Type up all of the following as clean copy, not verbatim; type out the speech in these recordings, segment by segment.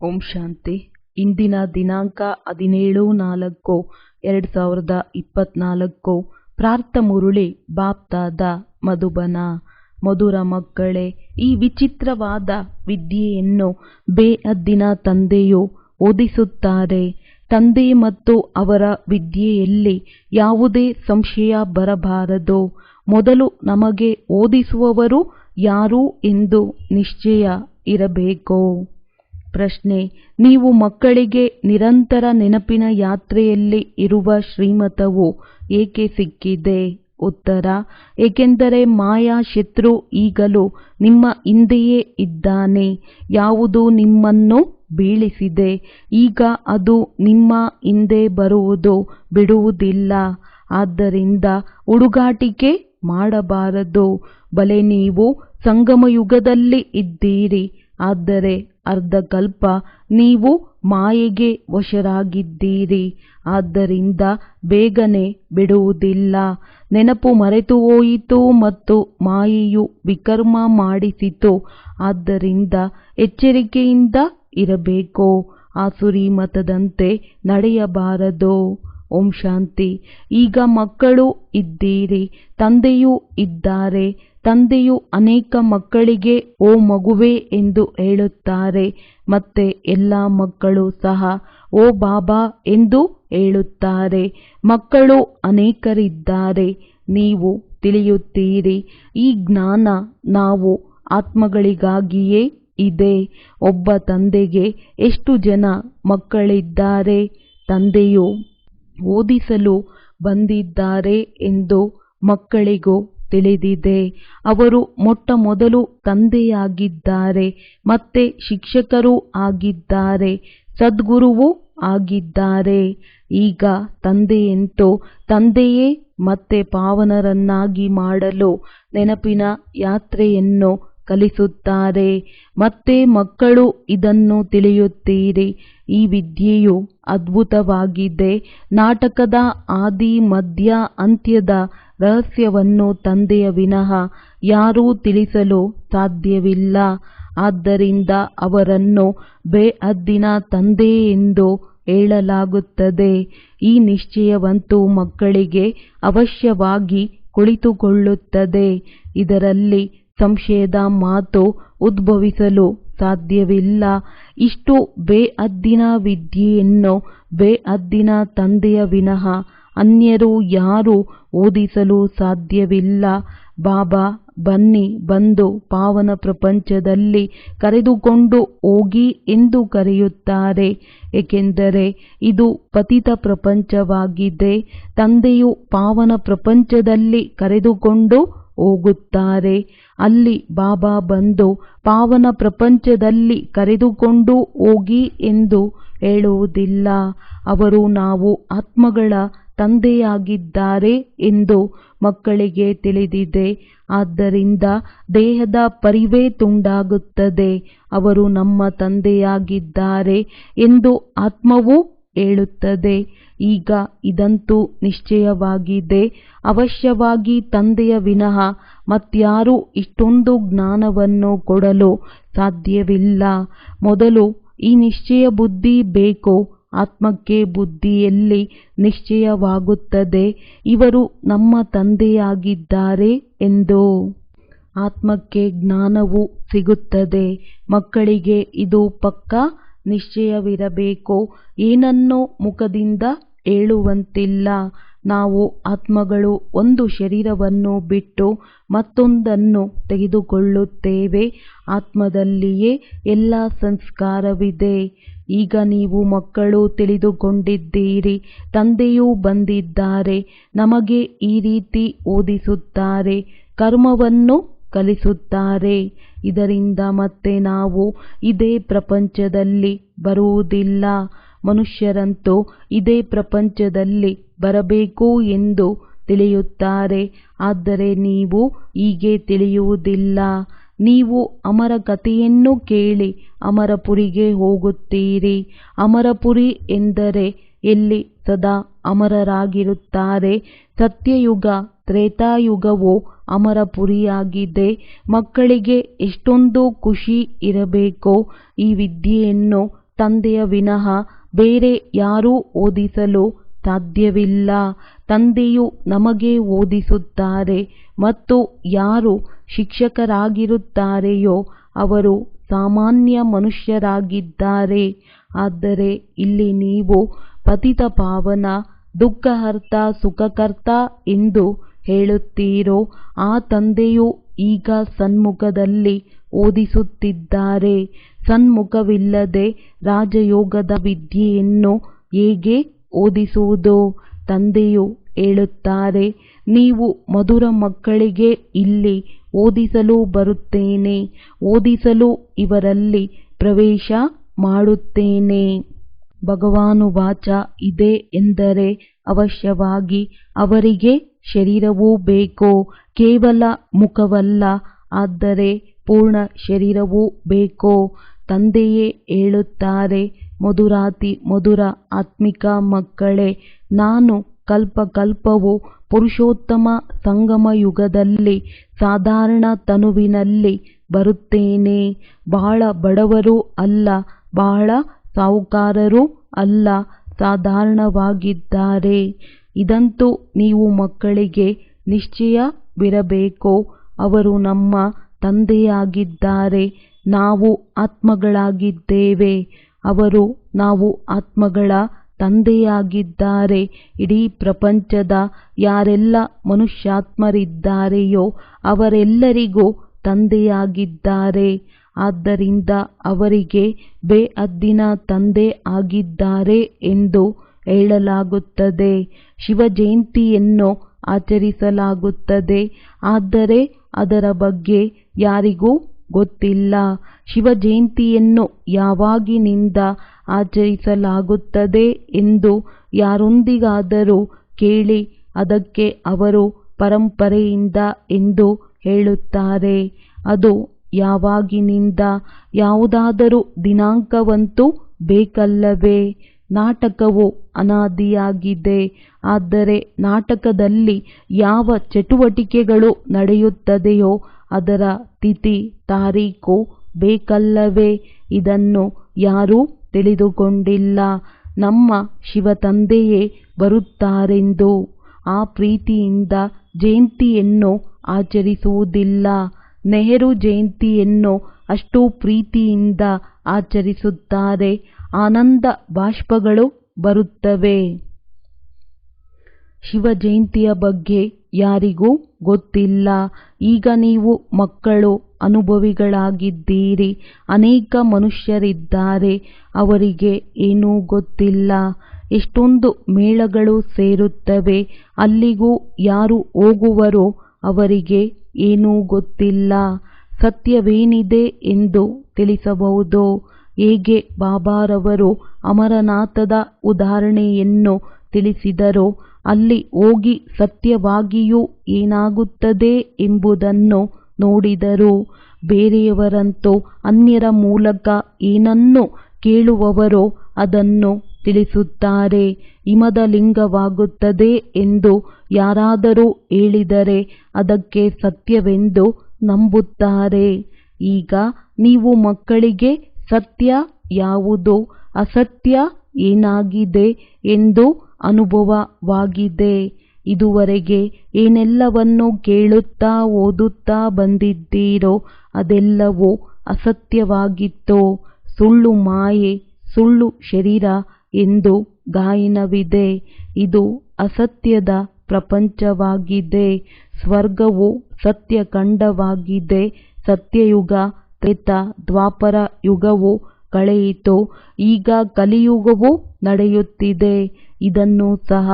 ಓಂ ಶಾಂತಿ. ಇಂದಿನ ದಿನಾಂಕ 17/4/2024. ಪ್ರಾರ್ಥ ಮುರುಳಿ ಬಾಪ್ತಾದ ಮಧುಬನ. ಮಧುರ ಮಕ್ಕಳೇ, ಈ ವಿಚಿತ್ರವಾದ ವಿದ್ಯೆಯನ್ನು ಬೇಅದ್ದಿನ ತಂದೆಯು ಓದಿಸುತ್ತಾರೆ. ತಂದೆ ಮತ್ತು ಅವರ ವಿದ್ಯೆಯಲ್ಲಿ ಯಾವುದೇ ಸಂಶಯ ಬರಬಾರದು. ಮೊದಲು ನಮಗೆ ಓದಿಸುವವರು ಯಾರು ಎಂದು ನಿಶ್ಚಯ ಇರಬೇಕು. ಪ್ರಶ್ನೆ: ನೀವು ಮಕ್ಕಳಿಗೆ ನಿರಂತರ ನೆನಪಿನ ಯಾತ್ರೆಯಲ್ಲಿ ಇರುವ ಶ್ರೀಮತವು ಏಕೆ ಸಿಕ್ಕಿದೆ? ಉತ್ತರ: ಏಕೆಂದರೆ ಮಾಯಾ ಶತ್ರು ಈಗಲೂ ನಿಮ್ಮ ಹಿಂದೆಯೇ ಇದ್ದಾನೆ. ಯಾವುದು ನಿಮ್ಮನ್ನು ಬೀಳಿಸಿದೆ, ಈಗ ಅದು ನಿಮ್ಮ ಹಿಂದೆ ಬರುವುದು ಬಿಡುವುದಿಲ್ಲ. ಆದ್ದರಿಂದ ಹುಡುಗಾಟಿಕೆ ಮಾಡಬಾರದು. ಬಲೆ ನೀವು ಸಂಗಮಯುಗದಲ್ಲಿ ಇದ್ದೀರಿ, ಆದರೆ ಅರ್ಧಕಲ್ಪ ನೀವು ಮಾಯೆಗೆ ವಶರಾಗಿದ್ದೀರಿ. ಆದ್ದರಿಂದ ಬೇಗನೆ ಬಿಡುವುದಿಲ್ಲ. ನೆನಪು ಮರೆತು ಹೋಯಿತು ಮತ್ತು ಮಾಯೆಯು ವಿಕರ್ಮ ಮಾಡಿಸಿತು. ಆದ್ದರಿಂದ ಎಚ್ಚರಿಕೆಯಿಂದ ಇರಬೇಕು. ಆಸುರಿ ಮತದಂತೆ ನಡೆಯಬಾರದು. ಓಂ ಶಾಂತಿ. ಈಗ ಮಕ್ಕಳು ಇದ್ದೀರಿ, ತಂದೆಯೂ ಇದ್ದಾರೆ. ತಂದೆಯು ಅನೇಕ ಮಕ್ಕಳಿಗೆ ಓ ಮಗುವೆ ಎಂದು ಹೇಳುತ್ತಾರೆ, ಮತ್ತೆ ಎಲ್ಲ ಮಕ್ಕಳು ಸಹ ಓ ಬಾಬಾ ಎಂದು ಹೇಳುತ್ತಾರೆ. ಮಕ್ಕಳು ಅನೇಕರಿದ್ದಾರೆ, ನೀವು ತಿಳಿಯುತ್ತೀರಿ. ಈ ಜ್ಞಾನ ನಾವು ಆತ್ಮಗಳಿಗಾಗಿಯೇ ಇದೆ. ಒಬ್ಬ ತಂದೆಗೆ ಎಷ್ಟು ಜನ ಮಕ್ಕಳಿದ್ದಾರೆ? ತಂದೆಯು ಓದಿಸಲು ಬಂದಿದ್ದಾರೆ ಎಂದು ಮಕ್ಕಳಿಗೂ ತಿಳಿದಿದೆ. ಅವರು ಮೊಟ್ಟ ಮೊದಲು ತಂದೆಯಾಗಿದ್ದಾರೆ, ಮತ್ತೆ ಶಿಕ್ಷಕರೂ ಆಗಿದ್ದಾರೆ, ಸದ್ಗುರುವೂ ಆಗಿದ್ದಾರೆ. ಈಗ ತಂದೆಯಂತೂ ತಂದೆಯೇ ಮತ್ತೆ ಪಾವನರನ್ನಾಗಿ ಮಾಡಲು ನೆನಪಿನ ಯಾತ್ರೆಯನ್ನು ಕಲಿಸುತ್ತಾರೆ. ಮತ್ತೆ ಮಕ್ಕಳು ಇದನ್ನು ತಿಳಿಯುತ್ತೀರಿ. ಈ ವಿದ್ಯೆಯು ಅದ್ಭುತವಾಗಿದೆ. ನಾಟಕದ ಆದಿ ಮಧ್ಯ ಅಂತ್ಯದ ರಹಸ್ಯವನ್ನು ತಂದೆಯ ವಿನಃ ಯಾರೂ ತಿಳಿಸಲು ಸಾಧ್ಯವಿಲ್ಲ. ಆದ್ದರಿಂದ ಅವರನ್ನು ಬೇಅದ್ದಿನ ತಂದೆ ಎಂದು ಹೇಳಲಾಗುತ್ತದೆ. ಈ ನಿಶ್ಚಯವಂತೂ ಮಕ್ಕಳಿಗೆ ಅವಶ್ಯವಾಗಿ ಕುಳಿತುಕೊಳ್ಳುತ್ತದೆ. ಇದರಲ್ಲಿ ಸಂಶಯದ ಮಾತು ಉದ್ಭವಿಸಲು ಸಾಧ್ಯವಿಲ್ಲ. ಇಷ್ಟು ಬೇಅದ್ದಿನ ವಿದ್ಯೆಯನ್ನು ಬೇಅದ್ದಿನ ತಂದೆಯ ವಿನಃ ಅನ್ಯರು ಯಾರೂ ಓದಿಸಲು ಸಾಧ್ಯವಿಲ್ಲ. ಬಾಬಾ ಬನ್ನಿ, ಬಂದು ಪಾವನ ಪ್ರಪಂಚದಲ್ಲಿ ಕರೆದುಕೊಂಡು ಹೋಗಿ ಎಂದು ಕರೆಯುತ್ತಾರೆ. ಏಕೆಂದರೆ ಇದು ಪತಿತ ಪ್ರಪಂಚವಾಗಿದೆ. ತಂದೆಯು ಪಾವನ ಪ್ರಪಂಚದಲ್ಲಿ ಕರೆದುಕೊಂಡು ಹೋಗುತ್ತಾರೆ. ಅಲ್ಲಿ ಬಾಬಾ ಬಂದು ಪಾವನ ಪ್ರಪಂಚದಲ್ಲಿ ಕರೆದುಕೊಂಡು ಹೋಗಿ ಎಂದು ಹೇಳುವುದಿಲ್ಲ. ಅವರು ನಾವು ಆತ್ಮಗಳ ತಂದೆಯಾಗಿದ್ದಾರೆ ಎಂದು ಮಕ್ಕಳಿಗೆ ತಿಳಿದಿದೆ. ಆದ್ದರಿಂದ ದೇಹದ ಪರಿವೇ ತುಂಡಾಗುತ್ತದೆ. ಅವರು ನಮ್ಮ ತಂದೆಯಾಗಿದ್ದಾರೆ ಎಂದು ಆತ್ಮವು ಹೇಳುತ್ತದೆ. ಈಗ ಇದಂತೂ ನಿಶ್ಚಯವಾಗಿದೆ. ಅವಶ್ಯವಾಗಿ ತಂದೆಯ ವಿನಃ ಮತ್ಯಾರೂ ಇಷ್ಟೊಂದು ಜ್ಞಾನವನ್ನು ಕೊಡಲು ಸಾಧ್ಯವಿಲ್ಲ. ಮೊದಲು ಈ ನಿಶ್ಚಯ ಬುದ್ಧಿ ಬೇಕು. ಆತ್ಮಕ್ಕೆ ಬುದ್ಧಿಯಲ್ಲಿ ನಿಶ್ಚಯವಾಗುತ್ತದೆ, ಇವರು ನಮ್ಮ ತಂದೆಯಾಗಿದ್ದಾರೆ ಎಂದು. ಆತ್ಮಕ್ಕೆ ಜ್ಞಾನವೂ ಸಿಗುತ್ತದೆ. ಮಕ್ಕಳಿಗೆ ಇದು ಪಕ್ಕಾ ನಿಶ್ಚಯವಿರಬೇಕು. ಏನನ್ನೂ ಮುಖದಿಂದ ಹೇಳುವಂತಿಲ್ಲ. ನಾವು ಆತ್ಮಗಳು ಒಂದು ಶರೀರವನ್ನು ಬಿಟ್ಟು ಮತ್ತೊಂದನ್ನು ತೆಗೆದುಕೊಳ್ಳುತ್ತೇವೆ. ಆತ್ಮದಲ್ಲಿಯೇ ಎಲ್ಲ ಸಂಸ್ಕಾರವಿದೆ. ಈಗ ನೀವು ಮಕ್ಕಳು ತಿಳಿದುಕೊಂಡಿದ್ದೀರಿ. ತಂದೆಯೂ ಬಂದಿದ್ದಾರೆ, ನಮಗೆ ಈ ರೀತಿ ಓದಿಸುತ್ತಾರೆ, ಕರ್ಮವನ್ನು ಕಲಿಸುತ್ತಾರೆ. ಇದರಿಂದ ಮತ್ತೆ ನಾವು ಇದೇ ಪ್ರಪಂಚದಲ್ಲಿ ಬರುವುದಿಲ್ಲ. ಮನುಷ್ಯರಂತೂ ಇದೇ ಪ್ರಪಂಚದಲ್ಲಿ ಬರಬೇಕು ಎಂದು ತಿಳಿಯುತ್ತಾರೆ. ಆದರೆ ನೀವು ಹೀಗೆ ತಿಳಿಯುವುದಿಲ್ಲ. ನೀವು ಅಮರ ಕಥೆಯನ್ನು ಕೇಳಿ ಅಮರಪುರಿಗೆ ಹೋಗುತ್ತೀರಿ. ಅಮರಪುರಿ ಎಂದರೆ ಎಲ್ಲಿ ಸದಾ ಅಮರರಾಗಿರುತ್ತಾರೆ. ಸತ್ಯಯುಗ ತ್ರೇತಾಯುಗವು ಅಮರಪುರಿಯಾಗಿದೆ. ಮಕ್ಕಳಿಗೆ ಎಷ್ಟೊಂದು ಖುಷಿ ಇರಬೇಕೋ. ಈ ವಿದ್ಯೆಯನ್ನು ತಂದೆಯ ವಿನಃ ಬೇರೆ ಯಾರೂ ಓದಿಸಲು ಸಾಧ್ಯವಿಲ್ಲ. ತಂದೆಯು ನಮಗೆ ಓದಿಸುತ್ತಾರೆ ಮತ್ತು ಯಾರು ಶಿಕ್ಷಕರಾಗಿರುತ್ತಾರೆಯೋ ಅವರು ಸಾಮಾನ್ಯ ಮನುಷ್ಯರಾಗಿದ್ದಾರೆ. ಆದರೆ ಇಲ್ಲಿ ನೀವು ಪತಿತ ಪಾವನ, ದುಃಖಹರ್ತ, ಸುಖಕರ್ತ ಎಂದು ಹೇಳುತ್ತೀರೋ ಆ ತಂದೆಯು ಈಗ ಸನ್ಮುಖದಲ್ಲಿ ಓದಿಸುತ್ತಿದ್ದಾರೆ. ಸನ್ಮುಖವಿಲ್ಲದೆ ರಾಜಯೋಗದ ವಿದ್ಯೆಯನ್ನು ಹೇಗೆ ಓದಿಸುವುದು? ತಂದೆಯು ಹೇಳುತ್ತಾರೆ, ನೀವು ಮಧುರ ಮಕ್ಕಳಿಗೆ ಇಲ್ಲಿ ಓದಿಸಲು ಬರುತ್ತೇನೆ, ಓದಿಸಲು ಇವರಲ್ಲಿ ಪ್ರವೇಶ ಮಾಡುತ್ತೇನೆ. ಭಗವಾನುವಾಚ ಇದೆ ಎಂದರೆ ಅವಶ್ಯವಾಗಿ ಅವರಿಗೆ ಶರೀರವೂ ಬೇಕು, ಕೇವಲ ಮುಖವಲ್ಲ, ಆದರೆ ಪೂರ್ಣ ಶರೀರವೂ ಬೇಕು. ತಂದೆಯೇ ಹೇಳುತ್ತಾರೆ, ಮಧುರಾತಿ ಮಧುರ ಆತ್ಮಿಕ ಮಕ್ಕಳೇ, ನಾನು ಕಲ್ಪಕಲ್ಪವು ಪುರುಷೋತ್ತಮ ಸಂಗಮ ಯುಗದಲ್ಲಿ ಸಾಧಾರಣ ತನುವಿನಲ್ಲಿ ಬರುತ್ತೇನೆ. ಬಹಳ ಬಡವರೂ ಅಲ್ಲ, ಬಹಳ ಸಾಹುಕಾರರೂ ಅಲ್ಲ, ಸಾಧಾರಣವಾಗಿದ್ದಾರೆ. ಇದಂತೂ ನೀವು ಮಕ್ಕಳಿಗೆ ನಿಶ್ಚಯವಿರಬೇಕು. ಅವರು ನಮ್ಮ ತಂದೆಯಾಗಿದ್ದಾರೆ, ನಾವು ಆತ್ಮಗಳಾಗಿದ್ದೇವೆ. ಅವರು ನಾವು ಆತ್ಮಗಳ ತಂದೆಯಾಗಿದ್ದಾರೆ. ಇಡೀ ಪ್ರಪಂಚದ ಯಾರೆಲ್ಲ ಮನುಷ್ಯಾತ್ಮರಿದ್ದಾರೆಯೋ ಅವರೆಲ್ಲರಿಗೂ ತಂದೆಯಾಗಿದ್ದಾರೆ. ಆದ್ದರಿಂದ ಅವರಿಗೆ ಬೇಅದ್ದಿನ ತಂದೆ ಆಗಿದ್ದಾರೆ ಎಂದು ಹೇಳಲಾಗುತ್ತದೆ. ಶಿವ ಜಯಂತಿಯನ್ನು ಆಚರಿಸಲಾಗುತ್ತದೆ, ಆದರೆ ಅದರ ಬಗ್ಗೆ ಯಾರಿಗೂ ಗೊತ್ತಿಲ್ಲ. ಶಿವ ಜಯಂತಿಯನ್ನು ಯಾವಾಗಿನಿಂದ ಆಚರಿಸಲಾಗುತ್ತದೆ ಎಂದು ಯಾರೊಂದಿಗಾದರೂ ಕೇಳಿ, ಅದಕ್ಕೆ ಅವರು ಪರಂಪರೆಯಿಂದ ಎಂದು ಹೇಳುತ್ತಾರೆ. ಅದು ಯಾವಾಗಿನಿಂದ? ಯಾವುದಾದರೂ ದಿನಾಂಕವಂತೂ ಬೇಕಲ್ಲವೇ? ನಾಟಕವು ಅನಾದಿಯಾಗಿದೆ, ಆದರೆ ನಾಟಕದಲ್ಲಿ ಯಾವ ಚಟುವಟಿಕೆಗಳು ನಡೆಯುತ್ತದೆಯೋ ಅದರ ತಿಥಿ ತಾರೀಖು ಬೇಕಲ್ಲವೇ? ಇದನ್ನು ಯಾರೂ ತಿಳಿದುಕೊಂಡಿಲ್ಲ. ನಮ್ಮ ಶಿವತಂದೆಯೇ ಬರುತ್ತಾರೆಂದು ಆ ಪ್ರೀತಿಯಿಂದ ಜಯಂತಿಯನ್ನು ಆಚರಿಸುವುದಿಲ್ಲ. ನೆಹರು ಜಯಂತಿಯನ್ನು ಅಷ್ಟು ಪ್ರೀತಿಯಿಂದ ಆಚರಿಸುತ್ತಾರೆ, ಆನಂದ ಬಾಷ್ಪಗಳು ಬರುತ್ತವೆ. ಶಿವ ಜಯಂತಿಯ ಬಗ್ಗೆ ಯಾರಿಗೂ ಗೊತ್ತಿಲ್ಲ. ಈಗ ನೀವು ಮಕ್ಕಳು ಅನುಭವಿಗಳಾಗಿದ್ದೀರಿ. ಅನೇಕ ಮನುಷ್ಯರಿದ್ದಾರೆ, ಅವರಿಗೆ ಏನೂ ಗೊತ್ತಿಲ್ಲ. ಎಷ್ಟೊಂದು ಮೇಳಗಳು ಸೇರುತ್ತವೆ, ಅಲ್ಲಿಗೂ ಯಾರು ಹೋಗುವರೋ ಅವರಿಗೆ ಏನೂ ಗೊತ್ತಿಲ್ಲ. ಸತ್ಯವೇನಿದೆ ಎಂದು ತಿಳಿಸಬಹುದು. ಹೇಗೆ ಬಾಬಾರವರು ಅಮರನಾಥದ ಉದಾಹರಣೆಯನ್ನು ತಿಳಿಸಿದರೋ ಅಲ್ಲಿ ಹೋಗಿ ಸತ್ಯವಾಗಿಯೂ ಏನಾಗುತ್ತದೆ ಎಂಬುದನ್ನು ನೋಡಿದರು. ಬೇರೆಯವರಂತೂ ಅನ್ಯರ ಮೂಲಕ ಏನನ್ನು ಕೇಳುವವರೋ ಅದನ್ನು ತಿಳಿಸುತ್ತಾರೆ. ಹಿಮದ ಲಿಂಗವಾಗುತ್ತದೆ ಎಂದು ಯಾರಾದರೂ ಹೇಳಿದರೆ ಅದಕ್ಕೆ ಸತ್ಯವೆಂದು ನಂಬುತ್ತಾರೆ. ಈಗ ನೀವು ಮಕ್ಕಳಿಗೆ ಸತ್ಯ ಯಾವುದು, ಅಸತ್ಯ ಏನಾಗಿದೆ ಎಂದು ಅನುಭವವಾಗಿದೆ. ಇದುವರೆಗೆ ಏನೆಲ್ಲವನ್ನು ಕೇಳುತ್ತಾ ಓದುತ್ತಾ ಬಂದಿದ್ದೀರೋ ಅದೆಲ್ಲವೂ ಅಸತ್ಯವಾಗಿತ್ತು. ಸುಳ್ಳು ಮಾಯೆ, ಸುಳ್ಳು ಶರೀರ ಎಂದು ಗಾಯನವಿದೆ. ಇದು ಅಸತ್ಯದ ಪ್ರಪಂಚವಾಗಿದೆ. ಸ್ವರ್ಗವು ಸತ್ಯಖಂಡವಾಗಿದೆ. ಸತ್ಯಯುಗ, ತ್ರೇತ, ದ್ವಾಪರ ಯುಗವು ಕಳೆಯಿತು. ಈಗ ಕಲಿಯುಗವು ನಡೆಯುತ್ತಿದೆ. ಇದನ್ನು ಸಹ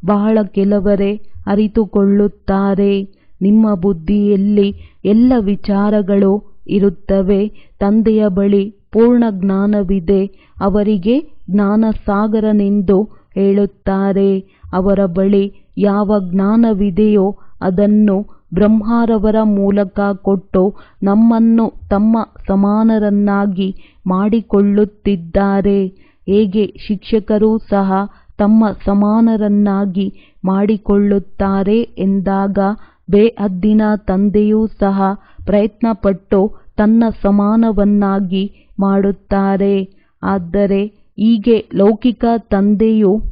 ಬಹಳ ಕೆಲವರೇ ಅರಿತುಕೊಳ್ಳುತ್ತಾರೆ. ನಿಮ್ಮ ಬುದ್ಧಿಯಲ್ಲಿ ಎಲ್ಲ ವಿಚಾರಗಳು ಇರುತ್ತವೆ. ತಂದೆಯ ಬಳಿ ಪೂರ್ಣ ಜ್ಞಾನವಿದೆ. ಅವರಿಗೆ ಜ್ಞಾನಸಾಗರನೆಂದು ಹೇಳುತ್ತಾರೆ. ಅವರ ಬಳಿ ಯಾವ ಜ್ಞಾನವಿದೆಯೋ ಅದನ್ನು ಬ್ರಹ್ಮರವರ ಮೂಲಕ ಕೊಟ್ಟು ನಮ್ಮನ್ನು ತಮ್ಮ ಸಮಾನರನ್ನಾಗಿ ಮಾಡಿಕೊಳ್ಳುತ್ತಿದ್ದಾರೆ. ಹೇಗೆ ಶಿಕ್ಷಕರೂ ಸಹ ತಮ್ಮ ಸಮಾನರನ್ನಾಗಿ ಮಾಡಿಕೊಳ್ಳುತ್ತಾರೆ ಎಂದಾಗ ಬೇಅದ್ದಿನ ತಂದೆಯೂ ಸಹ ಪ್ರಯತ್ನಪಟ್ಟು ತನ್ನ ಸಮಾನವನ್ನಾಗಿ ಮಾಡುತ್ತಾರೆ. ಆದರೆ ಹೀಗೆ ಲೌಕಿಕ ತಂದೆಯು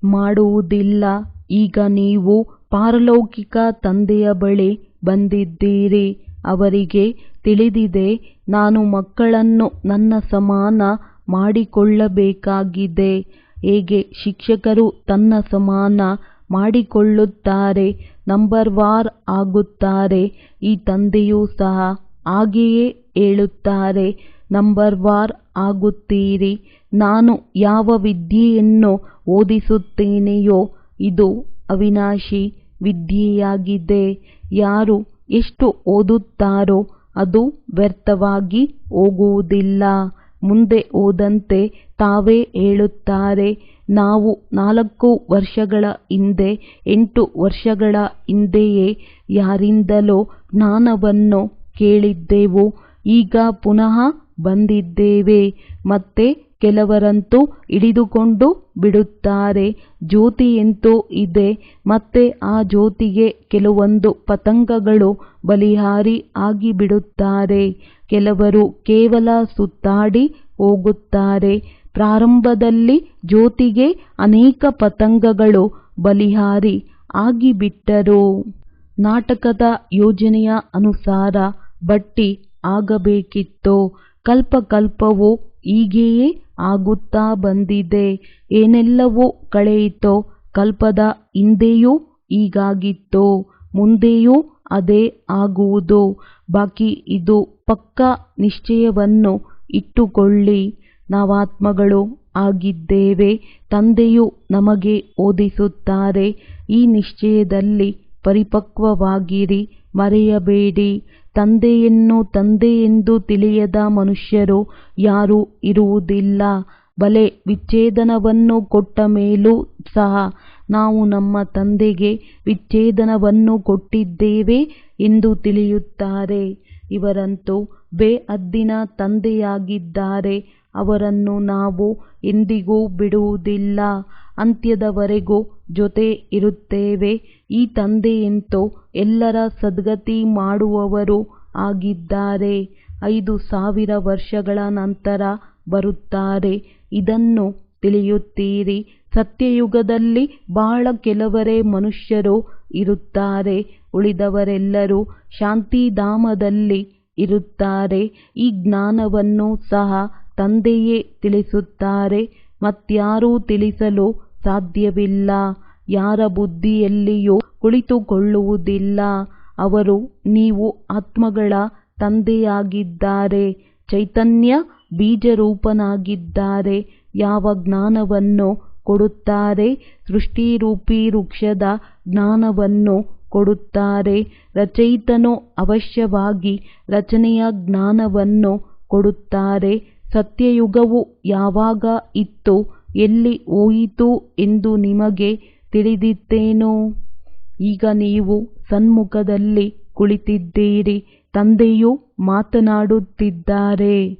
ಮಾಡುವುದಿಲ್ಲ. ಈಗ ನೀವು ಪಾರಲೌಕಿಕ ತಂದೆಯ ಬಳಿ ಬಂದಿದ್ದೀರಿ. ಅವರಿಗೆ ತಿಳಿದಿದೆ, ನಾನು ಮಕ್ಕಳನ್ನು ನನ್ನ ಸಮಾನ ಮಾಡಿಕೊಳ್ಳಬೇಕಾಗಿದೆ. ಹೇಗೆ ಶಿಕ್ಷಕರು ತನ್ನ ಸಮಾನ ಮಾಡಿಕೊಳ್ಳುತ್ತಾರೆ, ನಂಬರ್ ವಾರ್ ಆಗುತ್ತಾರೆ, ಈ ತಂದೆಯೂ ಸಹ ಹಾಗೆಯೇ ಹೇಳುತ್ತಾರೆ, ನಂಬರ್ ವಾರ್ ಆಗುತ್ತೀರಿ. ನಾನು ಯಾವ ವಿದ್ಯೆಯನ್ನು ಓದಿಸುತ್ತೇನೆಯೋ ಇದು ಅವಿನಾಶಿ ವಿದ್ಯೆಯಾಗಿದೆ. ಯಾರು ಎಷ್ಟು ಓದುತ್ತಾರೋ ಅದು ವ್ಯರ್ಥವಾಗಿ ಹೋಗುವುದಿಲ್ಲ. ಮುಂದೆ ಹೋದಂತೆ ತಾವೇ ಹೇಳುತ್ತಾರೆ, ನಾವು 4 ವರ್ಷಗಳ ಹಿಂದೆ 8 ವರ್ಷಗಳ ಹಿಂದೆಯೇ ಯಾರಿಂದಲೋ ಜ್ಞಾನವನ್ನು ಕೇಳಿದ್ದೆವು. ಈಗ ಪುನಃ ಬಂದಿದ್ದೇವೆ. ಮತ್ತೆ ಕೆಲವರಂತೂ ಹಿಡಿದುಕೊಂಡು ಬಿಡುತ್ತಾರೆ. ಜ್ಯೋತಿಯಂತೂ ಇದೆ, ಮತ್ತೆ ಆ ಜ್ಯೋತಿಗೆ ಕೆಲವೊಂದು ಪತಂಗಗಳು ಬಲಿಹಾರಿ ಆಗಿಬಿಡುತ್ತಾರೆ. ಕೆಲವರು ಕೇವಲ ಸುತ್ತಾಡಿ ಹೋಗುತ್ತಾರೆ. ಪ್ರಾರಂಭದಲ್ಲಿ ಜ್ಯೋತಿಗೆ ಅನೇಕ ಪತಂಗಗಳು ಬಲಿಹಾರಿ ಆಗಿಬಿಟ್ಟರು. ನಾಟಕದ ಯೋಜನೆಯ ಅನುಸಾರ ಬಟ್ಟಿ ಆಗಬೇಕಿತ್ತು. ಕಲ್ಪಕಲ್ಪವೂ ಹೀಗೆಯೇ ಆಗುತ್ತಾ ಬಂದಿದೆ. ಏನೆಲ್ಲವೂ ಕಳೆಯಿತೋ ಕಲ್ಪದ ಹಿಂದೆಯೂ ಹೀಗಾಗಿತ್ತು, ಮುಂದೆಯೂ ಅದೇ ಆಗುವುದು. ಬಾಕಿ ಇದು ಪಕ್ಕಾ ನಿಶ್ಚಯವನ್ನು ಇಟ್ಟುಕೊಳ್ಳಿ. ನಾವಾತ್ಮಗಳು ಆಗಿದ್ದೇವೆ. ತಂದೆಯು ನಮಗೆ ಓದಿಸುತ್ತಾರೆ. ಈ ನಿಶ್ಚಯದಲ್ಲಿ ಪರಿಪಕ್ವವಾಗಿರಿ, ಮರೆಯಬೇಡಿ. ತಂದೆಯನ್ನು ತಂದೆಯೆಂದು ತಿಳಿಯದ ಮನುಷ್ಯರು ಯಾರೂ ಇರುವುದಿಲ್ಲ. ಬಲೆ ವಿಚ್ಛೇದನವನ್ನು ಕೊಟ್ಟ ಮೇಲೂ ಸಹ ನಾವು ನಮ್ಮ ತಂದೆಗೆ ವಿಚ್ಛೇದನವನ್ನು ಕೊಟ್ಟಿದ್ದೇವೆ ಎಂದು ತಿಳಿಯುತ್ತಾರೆ. ಇವರಂತೂ ಬೇಹದ್ದಿನ ತಂದೆಯಾಗಿದ್ದಾರೆ. ಅವರನ್ನು ನಾವು ಎಂದಿಗೂ ಬಿಡುವುದಿಲ್ಲ. ಅಂತ್ಯದವರೆಗೂ ಜೊತೆ ಇರುತ್ತೇವೆ. ಈ ತಂದೆಯಂತೂ ಎಲ್ಲರ ಸದ್ಗತಿ ಮಾಡುವವರು ಆಗಿದ್ದಾರೆ. 5000 ವರ್ಷಗಳ ನಂತರ ಬರುತ್ತಾರೆ. ಇದನ್ನು ತಿಳಿಯುತ್ತೀರಿ. ಸತ್ಯಯುಗದಲ್ಲಿ ಬಹಳ ಕೆಲವರೇ ಮನುಷ್ಯರು ಇರುತ್ತಾರೆ. ಉಳಿದವರೆಲ್ಲರೂ ಶಾಂತಿಧಾಮದಲ್ಲಿ ಇರುತ್ತಾರೆ. ಈ ಜ್ಞಾನವನ್ನು ಸಹ ತಂದೆಯೇ ತಿಳಿಸುತ್ತಾರೆ. ಮತ್ಯಾರೂ ತಿಳಿಸಲು ಸಾಧ್ಯವಿಲ್ಲ. ಯಾರ ಬುದ್ಧಿಯಲ್ಲಿಯೂ ಕುಳಿತುಕೊಳ್ಳುವುದಿಲ್ಲ. ಅವರು ನೀವು ಆತ್ಮಗಳ ತಂದೆಯಾಗಿದ್ದಾರೆ. ಚೈತನ್ಯ ಬೀಜರೂಪನಾಗಿದ್ದಾರೆ. ಯಾವ ಜ್ಞಾನವನ್ನು ಕೊಡುತ್ತಾರೆ? ಸೃಷ್ಟಿರೂಪಿ ವೃಕ್ಷದ ಜ್ಞಾನವನ್ನು ಕೊಡುತ್ತಾರೆ. ರಚಯಿತನು ಅವಶ್ಯವಾಗಿ ರಚನೆಯ ಜ್ಞಾನವನ್ನು ಕೊಡುತ್ತಾರೆ. ಸತ್ಯಯುಗವು ಯಾವಾಗ ಇತ್ತು, ಎಲ್ಲಿ ಹೋಯಿತು ಎಂದು ನಿಮಗೆ ತಿಳಿದಿತ್ತೇನೋ? ಈಗ ನೀವು ಸನ್ಮುಖದಲ್ಲಿ ಕುಳಿತಿದ್ದೀರಿ. ತಂದೆಯು ಮಾತನಾಡುತ್ತಿದ್ದಾರೆ.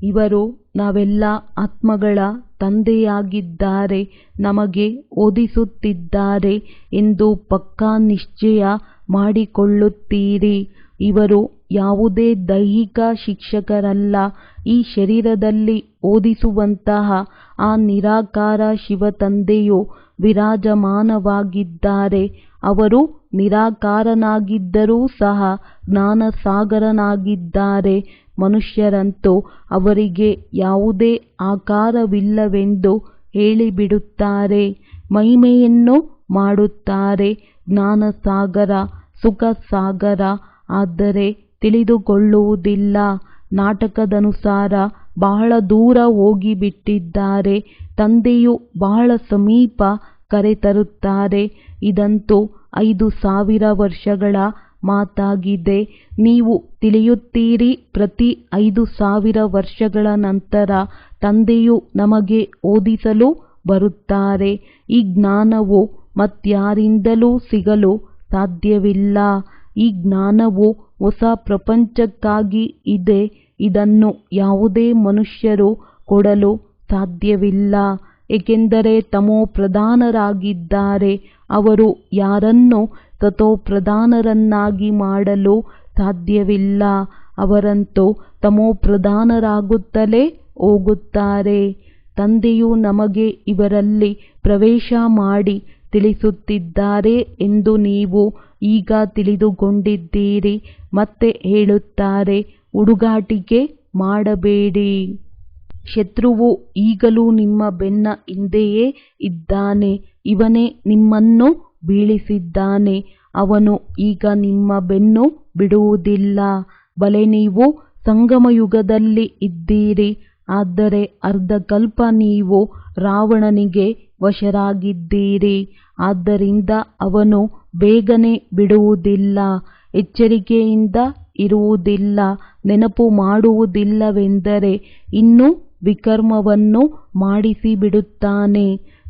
ಇವರು ನಾವೆಲ್ಲ ಆತ್ಮಗಳ ತಂದೆಯಾಗಿದ್ದಾರೆ, ನಮಗೆ ಓದಿಸುತ್ತಿದ್ದಾರೆ ಎಂದು ಪಕ್ಕಾ ನಿಶ್ಚಯ ಮಾಡಿಕೊಳ್ಳುತ್ತೀರಿ. ಇವರು ಯಾವುದೇ ದೈಹಿಕ ಶಿಕ್ಷಕರಲ್ಲ. ಈ ಶರೀರದಲ್ಲಿ ಓದಿಸುವಂತಹ ಆ ನಿರಾಕಾರ ಶಿವತಂದೆಯು ವಿರಾಜಮಾನವಾಗಿದ್ದಾರೆ. ಅವರು ನಿರಾಕಾರನಾಗಿದ್ದರೂ ಸಹ ಜ್ಞಾನಸಾಗರನಾಗಿದ್ದಾರೆ. ಮನುಷ್ಯರಂತೂ ಅವರಿಗೆ ಯಾವುದೇ ಆಕಾರವಿಲ್ಲವೆಂದು ಹೇಳಿಬಿಡುತ್ತಾರೆ. ಮಹಿಮೆಯನ್ನು ಮಾಡುತ್ತಾರೆ. ಜ್ಞಾನಸಾಗರ, ಸುಖಸಾಗರ, ಆದರೆ ತಿಳಿದುಕೊಳ್ಳುವುದಿಲ್ಲ. ನಾಟಕದನುಸಾರ ಬಹಳ ದೂರ ಹೋಗಿಬಿಟ್ಟಿದ್ದಾರೆ. ತಂದೆಯು ಬಹಳ ಸಮೀಪ ಕರೆತರುತ್ತಾರೆ. ಇದಂತೂ 5000 ವರ್ಷಗಳ ಮಾತಾಗಿದೆ. ನೀವು ತಿಳಿಯುತ್ತೀರಿ. ಪ್ರತಿ 5000 ವರ್ಷಗಳ ನಂತರ ತಂದೆಯು ನಮಗೆ ಓದಿಸಲು ಬರುತ್ತಾರೆ. ಈ ಜ್ಞಾನವು ಮತ್ಯಾರಿಂದಲೂ ಸಿಗಲು ಸಾಧ್ಯವಿಲ್ಲ. ಈ ಜ್ಞಾನವು ಹೊಸ ಪ್ರಪಂಚಕ್ಕಾಗಿ ಇದೆ. ಇದನ್ನು ಯಾವುದೇ ಮನುಷ್ಯರು ಕೊಡಲು ಸಾಧ್ಯವಿಲ್ಲ, ಏಕೆಂದರೆ ತಮೋಪ್ರಧಾನರಾಗಿದ್ದಾರೆ. ಅವರು ಯಾರನ್ನೂ ಸತೋಪ್ರಧಾನರನ್ನಾಗಿ ಮಾಡಲು ಸಾಧ್ಯವಿಲ್ಲ. ಅವರಂತೂ ತಮೋಪ್ರಧಾನರಾಗುತ್ತಲೇ ಹೋಗುತ್ತಾರೆ. ತಂದೆಯು ನಮಗೆ ಇವರಲ್ಲಿ ಪ್ರವೇಶ ಮಾಡಿ ತಿಳಿಸುತ್ತಿದ್ದಾರೆ ಎಂದು ನೀವು ಈಗ ತಿಳಿದುಕೊಂಡಿದ್ದೀರಿ. ಮತ್ತೆ ಹೇಳುತ್ತಾರೆ, ಹುಡುಗಾಟಿಕೆ ಮಾಡಬೇಡಿ. ಶತ್ರುವು ಈಗಲೂ ನಿಮ್ಮ ಬೆನ್ನ ಹಿಂದೆಯೇ ಇದ್ದಾನೆ. ಇವನೇ ನಿಮ್ಮನ್ನು ಬೀಳಿಸಿದ್ದಾನೆ. ಅವನು ಈಗ ನಿಮ್ಮ ಬೆನ್ನು ಬಿಡುವುದಿಲ್ಲ. ಬಲೆ ನೀವು ಸಂಗಮಯುಗದಲ್ಲಿ ಇದ್ದೀರಿ. ಆದರೆ ಅರ್ಧಕಲ್ಪ ನೀವು ರಾವಣನಿಗೆ ವಶರಾಗಿದ್ದೀರಿ. ಆದ್ದರಿಂದ ಅವನು ಬೇಗನೆ ಬಿಡುವುದಿಲ್ಲ. ಎಚ್ಚರಿಕೆಯಿಂದ ಇರುವುದಿಲ್ಲ. ನೆನಪು ಮಾಡುವುದಿಲ್ಲವೆಂದರೆ ಇನ್ನೂ ವಿಕರ್ಮವನ್ನು ಮಾಡಿಸಿಬಿಡುತ್ತಾನೆ.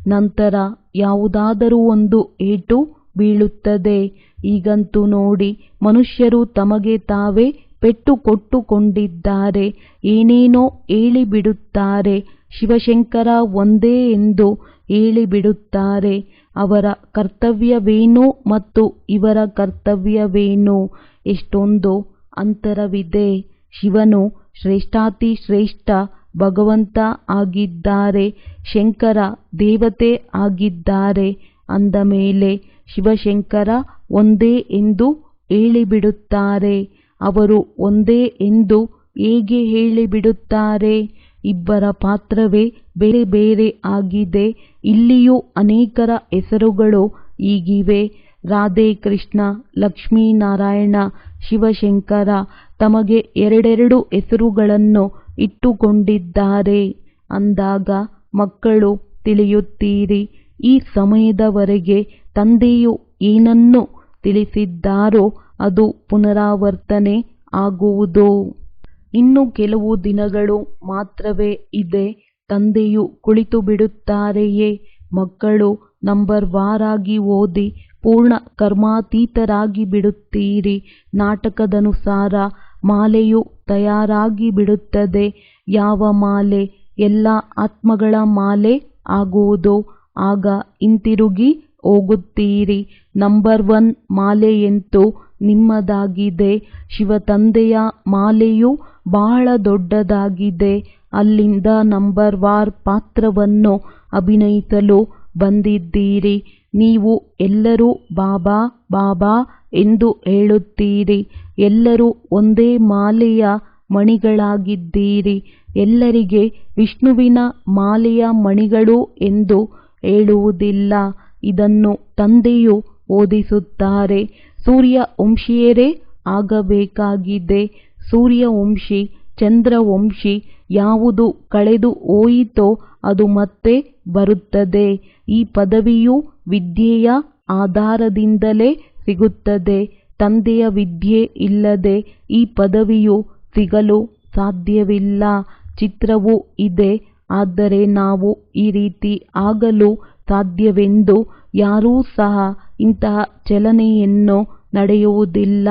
ನಂತರ ಯಾವುದಾದರೂ ಒಂದು ಏಟು ಬೀಳುತ್ತದೆ. ಈಗಂತೂ ನೋಡಿ, ಮನುಷ್ಯರು ತಮಗೆ ತಾವೇ ಪೆಟ್ಟು ಕೊಟ್ಟುಕೊಂಡಿದ್ದಾರೆ. ಏನೇನೋ ಹೇಳಿಬಿಡುತ್ತಾರೆ. ಶಿವಶಂಕರ ಒಂದೇ ಎಂದು ಹೇಳಿಬಿಡುತ್ತಾರೆ. ಅವರ ಕರ್ತವ್ಯವೇನು ಮತ್ತು ಇವರ ಕರ್ತವ್ಯವೇನು? ಎಷ್ಟೊಂದು ಅಂತರವಿದೆ. ಶಿವನು ಶ್ರೇಷ್ಠಾತಿಶ್ರೇಷ್ಠ ಭಗವಂತ ಆಗಿದ್ದಾರೆ. ಶಂಕರ ದೇವತೆ ಆಗಿದ್ದಾರೆ. ಅಂದ ಮೇಲೆ ಶಿವಶಂಕರ ಒಂದೇ ಎಂದು ಹೇಳಿಬಿಡುತ್ತಾರೆ. ಅವರು ಒಂದೇ ಎಂದು ಹೇಗೆ ಹೇಳಿಬಿಡುತ್ತಾರೆ? ಇಬ್ಬರ ಪಾತ್ರವೇ ಬೇರೆ ಬೇರೆ ಆಗಿದೆ. ಇಲ್ಲಿಯೂ ಅನೇಕರ ಹೆಸರುಗಳು ಹೀಗಿವೆ. ರಾಧೆ ಕೃಷ್ಣ, ಲಕ್ಷ್ಮೀನಾರಾಯಣ, ಶಿವಶಂಕರ ತಮಗೆ ಎರಡೆರಡು ಹೆಸರುಗಳನ್ನು ಇಟ್ಟುಕೊಂಡಿದ್ದಾರೆ. ಅಂದಾಗ ಮಕ್ಕಳು ತಿಳಿಯುತ್ತೀರಿ. ಈ ಸಮಯದವರೆಗೆ ತಂದೆಯು ಏನನ್ನು ತಿಳಿಸಿದ್ದಾರೋ ಅದು ಪುನರಾವರ್ತನೆ ಆಗುವುದು. ಇನ್ನು ಕೆಲವು ದಿನಗಳು ಮಾತ್ರವೇ ಇದೆ. ತಂದೆಯು ಕುಳಿತು ಬಿಡುತ್ತಾರೆಯೇ? ಮಕ್ಕಳು ನಂಬರ್ವಾರಾಗಿ ಓದಿ ಪೂರ್ಣ ಕರ್ಮಾತೀತರಾಗಿ ಬಿಡುತ್ತೀರಿ. ನಾಟಕದನುಸಾರ ಮಾಲೆಯು ತಯಾರಾಗಿ ಬಿಡುತ್ತದೆ. ಯಾವ ಮಾಲೆ? ಎಲ್ಲ ಆತ್ಮಗಳ ಮಾಲೆ ಆಗುವುದು. ಆಗ ಹಿಂತಿರುಗಿ ಹೋಗುತ್ತೀರಿ. ನಂಬರ್ 1 ಮಾಲೆಯಂತೂ ನಿಮ್ಮದಾಗಿದೆ. ಶಿವತಂದೆಯ ಮಾಲೆಯು ಬಹಳ ದೊಡ್ಡದಾಗಿದೆ. ಅಲ್ಲಿಂದ ನಂಬರ್ ವಾರ್ ಪಾತ್ರವನ್ನು ಅಭಿನಯಿಸಲು ಬಂದಿದ್ದೀರಿ. ನೀವು ಎಲ್ಲರೂ ಬಾಬಾ ಬಾಬಾ ಎಂದು ಹೇಳುತ್ತೀರಿ. ಎಲ್ಲರೂ ಒಂದೇ ಮಾಲೆಯ ಮಣಿಗಳಾಗಿದ್ದೀರಿ. ಎಲ್ಲರಿಗೆ ವಿಷ್ಣುವಿನ ಮಾಲೆಯ ಮಣಿಗಳು ಎಂದು ಹೇಳುವುದಿಲ್ಲ. ಇದನ್ನು ತಂದೆಯು ಓದಿಸುತ್ತಾರೆ. ಸೂರ್ಯವಂಶೀಯರೇ ಆಗಬೇಕಾಗಿದೆ. ಸೂರ್ಯವಂಶಿ, ಚಂದ್ರವಂಶಿ ಯಾವುದು ಕಳೆದು ಹೋಯಿತೋ ಅದು ಮತ್ತೆ ಬರುತ್ತದೆ. ಈ ಪದವಿಯು ವಿದ್ಯೆಯ ಆಧಾರದಿಂದಲೇ ಸಿಗುತ್ತದೆ. ತಂದೆಯ ವಿದ್ಯೆ ಇಲ್ಲದೆ ಈ ಪದವಿಯು ಸಿಗಲು ಸಾಧ್ಯವಿಲ್ಲ. ಚಿತ್ರವೂ ಇದೆ. ಆದರೆ ನಾವು ಈ ರೀತಿ ಆಗಲು ಸಾಧ್ಯವೆಂದು ಯಾರೂ ಸಹ ಇಂತಹ ಚಲನೆಯನ್ನು ನಡೆಯುವುದಿಲ್ಲ.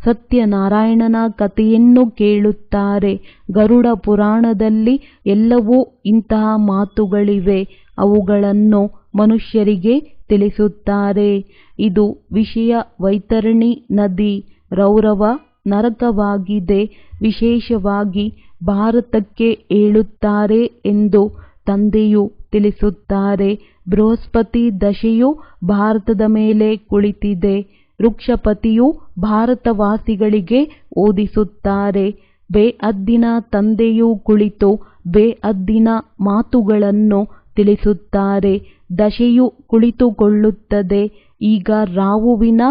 ಸತ್ಯನಾರಾಯಣನ ಕಥೆಯನ್ನು ಕೇಳುತ್ತಾರೆ. ಗರುಡ ಪುರಾಣದಲ್ಲಿ ಎಲ್ಲವೂ ಇಂತಹ ಮಾತುಗಳಿವೆ. ಅವುಗಳನ್ನು ಮನುಷ್ಯರಿಗೆ ತಿಳಿಸುತ್ತಾರೆ. ಇದು ವಿಷಯ ವೈತರಣಿ ನದಿ, ರೌರವ ನರಕವಾಗಿದೆ. ವಿಶೇಷವಾಗಿ ಭಾರತಕ್ಕೆ ಹೇಳುತ್ತಾರೆ ಎಂದು ತಂದೆಯು ತಿಳಿಸುತ್ತಾರೆ. ಬೃಹಸ್ಪತಿ ದಶೆಯು ಭಾರತದ ಮೇಲೆ ಕುಳಿತಿದೆ. ವೃಕ್ಷಪತಿಯು ಭಾರತವಾಸಿಗಳಿಗೆ ಓದಿಸುತ್ತಾರೆ. ಬೇಅದ್ದಿನ ತಂದೆಯು ಕುಳಿತು ಬೇಅದ್ದಿನ ಮಾತುಗಳನ್ನು ತಿಳಿಸುತ್ತಾರೆ. ದಶೆಯು ಕುಳಿತುಕೊಳ್ಳುತ್ತದೆ. ಈಗ ರಾಹುವಿನ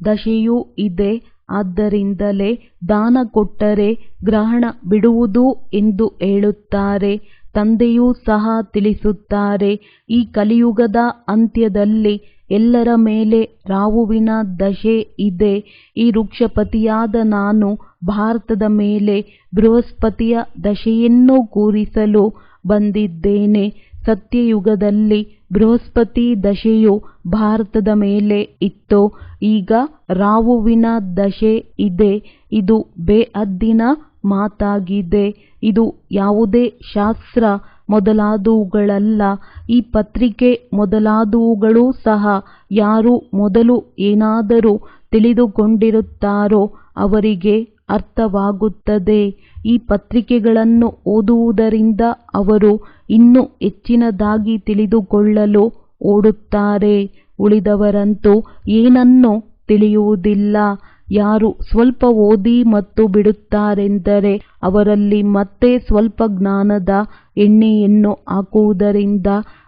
ದಶೆಯೂ ಇದೆ. ಆದ್ದರಿಂದಲೇ ದಾನ ಕೊಟ್ಟರೆ ಗ್ರಹಣ ಬಿಡುವುದು ಎಂದು ಹೇಳುತ್ತಾರೆ. ತಂದೆಯೂ ಸಹ ತಿಳಿಸುತ್ತಾರೆ. ಈ ಕಲಿಯುಗದ ಅಂತ್ಯದಲ್ಲಿ ಎಲ್ಲರ ಮೇಲೆ ರಾಹುವಿನ ದಶೆ ಇದೆ. ಈ ವೃಕ್ಷಪತಿಯಾದ ನಾನು ಭಾರತದ ಮೇಲೆ ಬೃಹಸ್ಪತಿಯ ದಶೆಯನ್ನು ಕೂರಿಸಲು ಬಂದಿದ್ದೇನೆ. ಸತ್ಯಯುಗದಲ್ಲಿ ಬೃಹಸ್ಪತಿ ದಶೆಯು ಭಾರತದ ಮೇಲೆ ಇತ್ತು. ಈಗ ರಾಹುವಿನ ದಶೆ ಇದೆ. ಇದು ಬೇಅದ್ದಿನ ಮಾತಾಗಿದೆ. ಇದು ಯಾವುದೇ ಶಾಸ್ತ್ರ ಮೊದಲಾದವುಗಳಲ್ಲ. ಈ ಪತ್ರಿಕೆ ಮೊದಲಾದವುಗಳೂ ಸಹ ಯಾರು ಮೊದಲು ಏನಾದರೂ ತಿಳಿದುಕೊಂಡಿರುತ್ತಾರೋ ಅವರಿಗೆ ಅರ್ಥವಾಗುತ್ತದೆ. ಈ ಪತ್ರಿಕೆಗಳನ್ನು ಓದುವುದರಿಂದ ಅವರು ಇನ್ನೂ ಹೆಚ್ಚಿನದಾಗಿ ತಿಳಿದುಕೊಳ್ಳಲು ಓಡುತ್ತಾರೆ. ಉಳಿದವರಂತೂ ಏನನ್ನೂ ತಿಳಿಯುವುದಿಲ್ಲ. ಯಾರು ಸ್ವಲ್ಪ ಓದಿ ಮತ್ತು ಬಿಡುತ್ತಾರೆಂದರೆ ಅವರಲ್ಲಿ ಮತ್ತೆ ಸ್ವಲ್ಪ ಜ್ಞಾನದ ಎಣ್ಣೆಯನ್ನು ಹಾಕುವುದರಿಂದ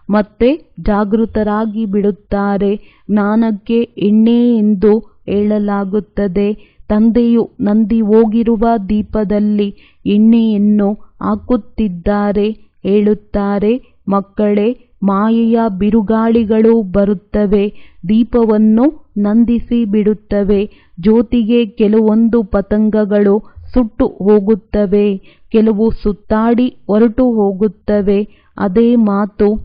ಮತ್ತೆ ಜಾಗೃತರಾಗಿ ಬಿಡುತ್ತಾರೆ. ಜ್ಞಾನಕ್ಕೆ ಎಣ್ಣೆ ಎಂದು ಹೇಳಲಾಗುತ್ತದೆ. ತಂದೆಯು ನಂದಿ ಹೋಗಿರುವ ದೀಪದಲ್ಲಿ ಎಣ್ಣೆಯನ್ನು ಹಾಕುತ್ತಿದ್ದಾರೆ. ಹೇಳುತ್ತಾರೆ, ಮಕ್ಕಳೇ, ಮಾಯೆಯ ಬಿರುಗಾಳಿಗಳು ಬರುತ್ತವೆ, ದೀಪವನ್ನು ನಂದಿಸಿ ಬಿಡುತ್ತವೆ. ಜ್ಯೋತಿಗೆ ಕೆಲವೊಂದು ಪತಂಗಗಳು ಸುಟ್ಟು ಹೋಗುತ್ತವೆ, ಕೆಲವು ಸುತ್ತಾಡಿ ಹೊರಟು ಹೋಗುತ್ತವೆ. ಅದೇ ಮಾತು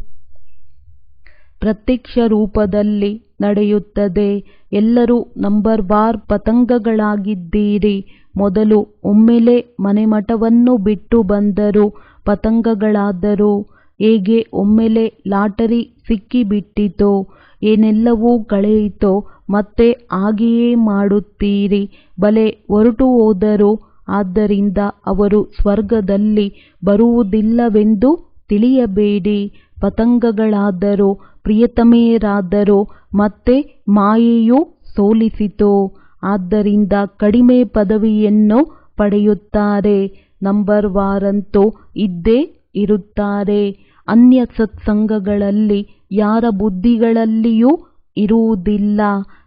ಪ್ರತ್ಯಕ್ಷ ರೂಪದಲ್ಲಿ ನಡೆಯುತ್ತದೆ. ಎಲ್ಲರೂ ನಂಬರ್ವಾರ್ ಪತಂಗಗಳಾಗಿದ್ದೀರಿ. ಮೊದಲು ಒಮ್ಮೆಲೆ ಮನೆಮಠವನ್ನು ಬಿಟ್ಟು ಬಂದರು, ಪತಂಗಗಳಾದರು. ಹೇಗೆ ಒಮ್ಮೆಲೆ ಲಾಟರಿ ಸಿಕ್ಕಿಬಿಟ್ಟಿತೋ, ಏನೆಲ್ಲವೂ ಕಳೆಯಿತೋ, ಮತ್ತೆ ಹಾಗೆಯೇ ಮಾಡುತ್ತೀರಿ. ಬಲೆ ಹೊರಟು ಹೋದರು. ಆದ್ದರಿಂದ ಅವರು ಸ್ವರ್ಗದಲ್ಲಿ ಬರುವುದಿಲ್ಲವೆಂದು ತಿಳಿಯಬೇಡಿ. ಪತಂಗಗಳಾದರು, ಪ್ರಿಯತಮೆಯರಾದರು. ಮತ್ತೆ ಮಾಯೆಯು ಸೋಲಿಸಿತು. ಆದ್ದರಿಂದ ಕಡಿಮೆ ಪದವಿಯನ್ನು ಪಡೆಯುತ್ತಾರೆ. ನಂಬರ್ವಾರಂತೂ ಇದ್ದೇ ಇರುತ್ತಾರೆ. ಅನ್ಯ ಸತ್ಸಂಗಗಳಲ್ಲಿ ಯಾರ ಬುದ್ಧಿಗಳಲ್ಲಿಯೂ ಇರುವುದಿಲ್ಲ.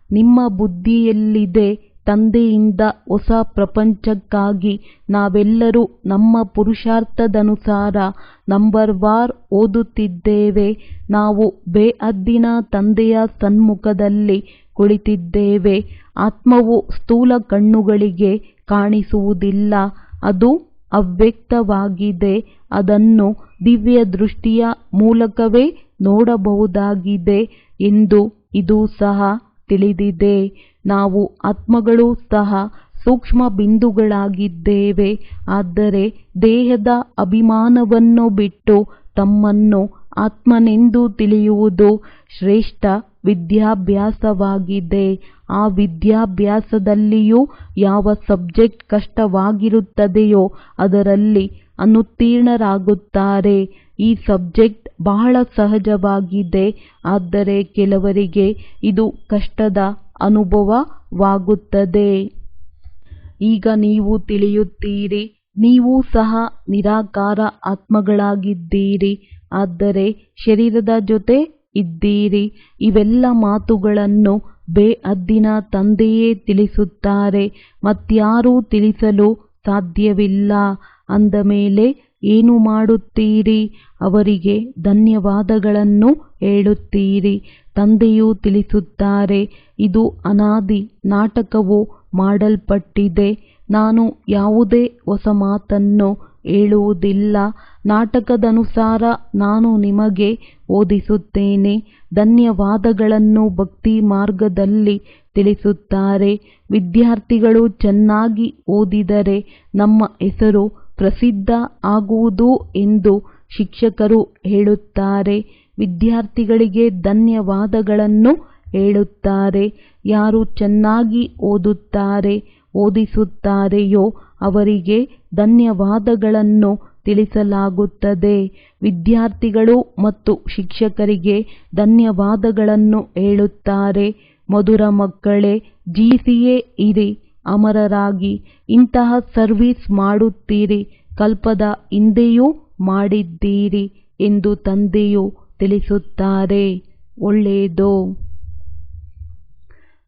ನಿಮ್ಮ ಬುದ್ಧಿಯಲ್ಲಿದೆ. ತಂದೆಯಿಂದ ಹೊಸ ಪ್ರಪಂಚಕ್ಕಾಗಿ ನಾವೆಲ್ಲರೂ ನಮ್ಮ ಪುರುಷಾರ್ಥದನುಸಾರ ನಂಬರ್ವಾರ್ ಓದುತ್ತಿದ್ದೇವೆ. ನಾವು ಬೇಹದ್ದಿನ ತಂದೆಯ ಸನ್ಮುಖದಲ್ಲಿ ಕುಳಿತಿದ್ದೇವೆ. ಆತ್ಮವು ಸ್ಥೂಲ ಕಣ್ಣುಗಳಿಗೆ ಕಾಣಿಸುವುದಿಲ್ಲ, ಅದು ಅವ್ಯಕ್ತವಾಗಿದೆ. ಅದನ್ನು ದಿವ್ಯ ದೃಷ್ಟಿಯ ಮೂಲಕವೇ ನೋಡಬಹುದಾಗಿದೆ ಎಂದು ಇದು ಸಹ ತಿಳಿದಿದೆ. ನಾವು ಆತ್ಮಗಳೂ ಸಹ ಸೂಕ್ಷ್ಮ ಬಿಂದುಗಳಾಗಿದ್ದೇವೆ. ಆದರೆ ದೇಹದ ಅಭಿಮಾನವನ್ನು ಬಿಟ್ಟು ತಮ್ಮನ್ನು ಆತ್ಮನೆಂದು ತಿಳಿಯುವುದು ಶ್ರೇಷ್ಠ ವಿದ್ಯಾಭ್ಯಾಸವಾಗಿದೆ. ಆ ವಿದ್ಯಾಭ್ಯಾಸದಲ್ಲಿಯೂ ಯಾವ ಸಬ್ಜೆಕ್ಟ್ ಕಷ್ಟವಾಗಿರುತ್ತದೆಯೋ ಅದರಲ್ಲಿ ಅನುತ್ತೀರ್ಣರಾಗುತ್ತಾರೆ. ಈ ಸಬ್ಜೆಕ್ಟ್ ಬಹಳ ಸಹಜವಾಗಿದೆ. ಆದರೆ ಕೆಲವರಿಗೆ ಇದು ಕಷ್ಟದ ಅನುಭವವಾಗುತ್ತದೆ. ಈಗ ನೀವು ತಿಳಿಯುತ್ತೀರಿ, ನೀವು ಸಹ ನಿರಾಕಾರ ಆತ್ಮಗಳಾಗಿದ್ದೀರಿ. ಆದರೆ ಶರೀರದ ಜೊತೆ ಇದ್ದೀರಿ. ಇವೆಲ್ಲ ಮಾತುಗಳನ್ನು ಬೇಹದ್ದಿನ ತಂದೆಯೇ ತಿಳಿಸುತ್ತಾರೆ, ಮತ್ಯಾರೂ ತಿಳಿಸಲು ಸಾಧ್ಯವಿಲ್ಲ. ಅಂದ ಮೇಲೆ ಏನು ಮಾಡುತ್ತೀರಿ? ಅವರಿಗೆ ಧನ್ಯವಾದಗಳನ್ನು ಹೇಳುತ್ತೀರಿ. ತಂದೆಯು ತಿಳಿಸುತ್ತಾರೆ, ಇದು ಅನಾದಿ ನಾಟಕವು ಮಾಡಲ್ಪಟ್ಟಿದೆ. ನಾನು ಯಾವುದೇ ಹೊಸ ಮಾತನ್ನು ಹೇಳುವುದಿಲ್ಲ. ನಾಟಕದನುಸಾರ ನಾನು ನಿಮಗೆ ಓದಿಸುತ್ತೇನೆ. ಧನ್ಯವಾದಗಳನ್ನು ಭಕ್ತಿ ಮಾರ್ಗದಲ್ಲಿ ತಿಳಿಸುತ್ತಾರೆ. ವಿದ್ಯಾರ್ಥಿಗಳು ಚೆನ್ನಾಗಿ ಓದಿದರೆ ನಮ್ಮ ಹೆಸರು ಪ್ರಸಿದ್ಧ ಆಗುವುದು ಎಂದು ಶಿಕ್ಷಕರು ಹೇಳುತ್ತಾರೆ. ವಿದ್ಯಾರ್ಥಿಗಳಿಗೆ ಧನ್ಯವಾದಗಳನ್ನು ಹೇಳುತ್ತಾರೆ. ಯಾರು ಚೆನ್ನಾಗಿ ಓದುತ್ತಾರೆ, ಓದಿಸುತ್ತಾರೆಯೋ ಅವರಿಗೆ ಧನ್ಯವಾದಗಳನ್ನು ತಿಳಿಸಲಾಗುತ್ತದೆ. ವಿದ್ಯಾರ್ಥಿಗಳು ಮತ್ತು ಶಿಕ್ಷಕರಿಗೆ ಧನ್ಯವಾದಗಳನ್ನು ಹೇಳುತ್ತಾರೆ. ಮಧುರ ಮಕ್ಕಳೇ, ಜೀವಿಸಿಯೇ ಇರಿ, ಅಮರರಾಗಿ. ಇಂತಹ ಸರ್ವಿಸ್ ಮಾಡುತ್ತೀರಿ, ಕಲ್ಪದ ಹಿಂದೆಯೂ ಮಾಡಿದ್ದೀರಿ ಎಂದು ತಂದೆಯು ತಿಳಿಸುತ್ತಾರೆ. ಒಳ್ಳೆಯದು.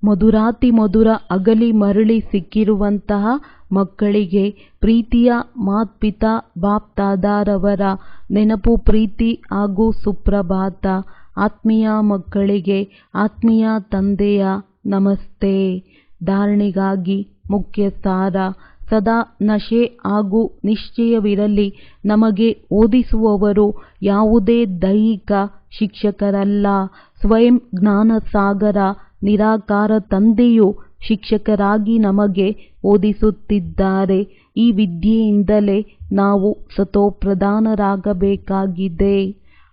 ಮಧುರಾತಿ ಮಧುರ ಅಗಲಿ ಮರಳಿ ಸಿಕ್ಕಿರುವಂತಹ ಮಕ್ಕಳಿಗೆ ಪ್ರೀತಿಯ ಮಾತ್ಪಿತಾ ಬಾಪ್ ದಾದಾರವರ ನೆನಪು, ಪ್ರೀತಿ ಹಾಗೂ ಸುಪ್ರಭಾತ. ಆತ್ಮೀಯ ಮಕ್ಕಳಿಗೆ ಆತ್ಮೀಯ ತಂದೆಯ ನಮಸ್ತೆ. ಧಾರಣೆಗಾಗಿ ಮುಖ್ಯ ಸಾರ: ಸದಾ ನಶೆ ಹಾಗೂ ನಿಶ್ಚಯವಿರಲಿ. ನಮಗೆ ಓದಿಸುವವರು ಯಾವುದೇ ದೈಹಿಕ ಶಿಕ್ಷಕರಲ್ಲ. ಸ್ವಯಂ ಜ್ಞಾನಸಾಗರ ನಿರಾಕಾರ ತಂದೆಯು ಶಿಕ್ಷಕರಾಗಿ ನಮಗೆ ಓದಿಸುತ್ತಿದ್ದಾರೆ. ಈ ವಿದ್ಯೆಯಿಂದಲೇ ನಾವು ಸತೋಪ್ರಧಾನರಾಗಬೇಕಾಗಿದೆ.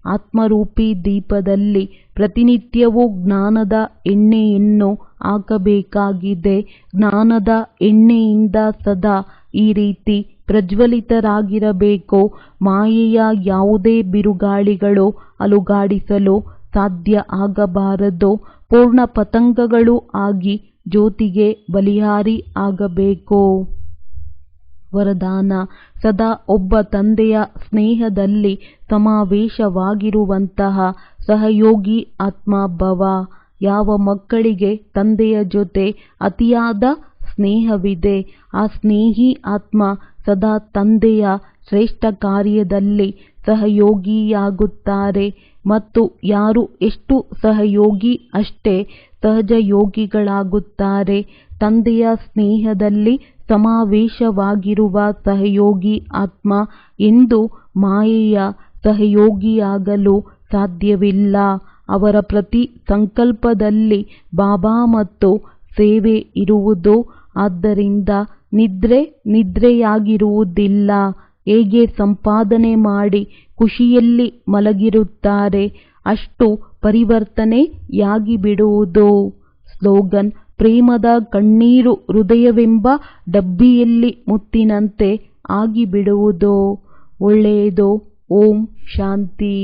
ಆತ್ಮರೂಪಿ ದೀಪದಲ್ಲಿ ಪ್ರತಿನಿತ್ಯವೂ ಜ್ಞಾನದ ಎಣ್ಣೆಯನ್ನು ಹಾಕಬೇಕಾಗಿದೆ. ಜ್ಞಾನದ ಎಣ್ಣೆಯಿಂದ ಸದಾ ಈ ರೀತಿ ಪ್ರಜ್ವಲಿತರಾಗಿರಬೇಕು. ಮಾಯೆಯ ಯಾವುದೇ ಬಿರುಗಾಳಿಗಳು ಅಲುಗಾಡಿಸಲು ಸಾಧ್ಯ ಆಗಬಾರದು. ಪೂರ್ಣ ಪತಂಗಗಳು ಆಗಿ ಜ್ಯೋತಿಗೆ ಬಲಿಹಾರಿ ಆಗಬೇಕು. ವರದಾನ: ಸದಾ ಒಬ್ಬ ತಂದೆಯ ಸ್ನೇಹದಲ್ಲಿ ಸಮಾವೇಶವಾಗಿರುವಂತಹ ಸಹಯೋಗಿ ಆತ್ಮಭವ. ಯಾವ ಮಕ್ಕಳಿಗೆ ತಂದೆಯ ಜೊತೆ ಅತಿಯಾದ ಸ್ನೇಹವಿದೆ, ಆ ಸ್ನೇಹಿ ಆತ್ಮ ಸದಾ ತಂದೆಯ ಶ್ರೇಷ್ಠ ಕಾರ್ಯದಲ್ಲಿ ಸಹಯೋಗಿಯಾಗುತ್ತಾರೆ. ಮತ್ತು ಯಾರು ಎಷ್ಟು ಸಹಯೋಗಿ ಅಷ್ಟೇ ಸಹಜ ಯೋಗಿಗಳಾಗುತ್ತಾರೆ. ತಂದೆಯ ಸ್ನೇಹದಲ್ಲಿ ಸಮಾವೇಶವಾಗಿರುವ ಸಹಯೋಗಿ ಆತ್ಮ ಎಂದು ಮಾಯೆಯ ಸಹಯೋಗಿಯಾಗಲು ಸಾಧ್ಯವಿಲ್ಲ. ಅವರ ಪ್ರತಿ ಸಂಕಲ್ಪದಲ್ಲಿ ಬಾಬಾ ಮತ್ತು ಸೇವೆ ಇರುವುದು. ಆದ್ದರಿಂದ ನಿದ್ರೆಯಾಗಿರುವುದಿಲ್ಲ. ಹೇಗೆ ಸಂಪಾದನೆ ಮಾಡಿ ಖುಷಿಯಲ್ಲಿ ಮಲಗಿರುತ್ತಾರೆ, ಅಷ್ಟು ಪರಿವರ್ತನೆಯಾಗಿ ಬಿಡುವುದು. ಸ್ಲೋಗನ್: ಪ್ರೇಮದ ಕಣ್ಣೀರು ಹೃದಯವೆಂಬ ಡಬ್ಬಿಯಲ್ಲಿ ಮುತ್ತಿನಂತೆ ಆಗಿಬಿಡುವುದು. ಒಳ್ಳೆಯದು. ಓಂ ಶಾಂತಿ.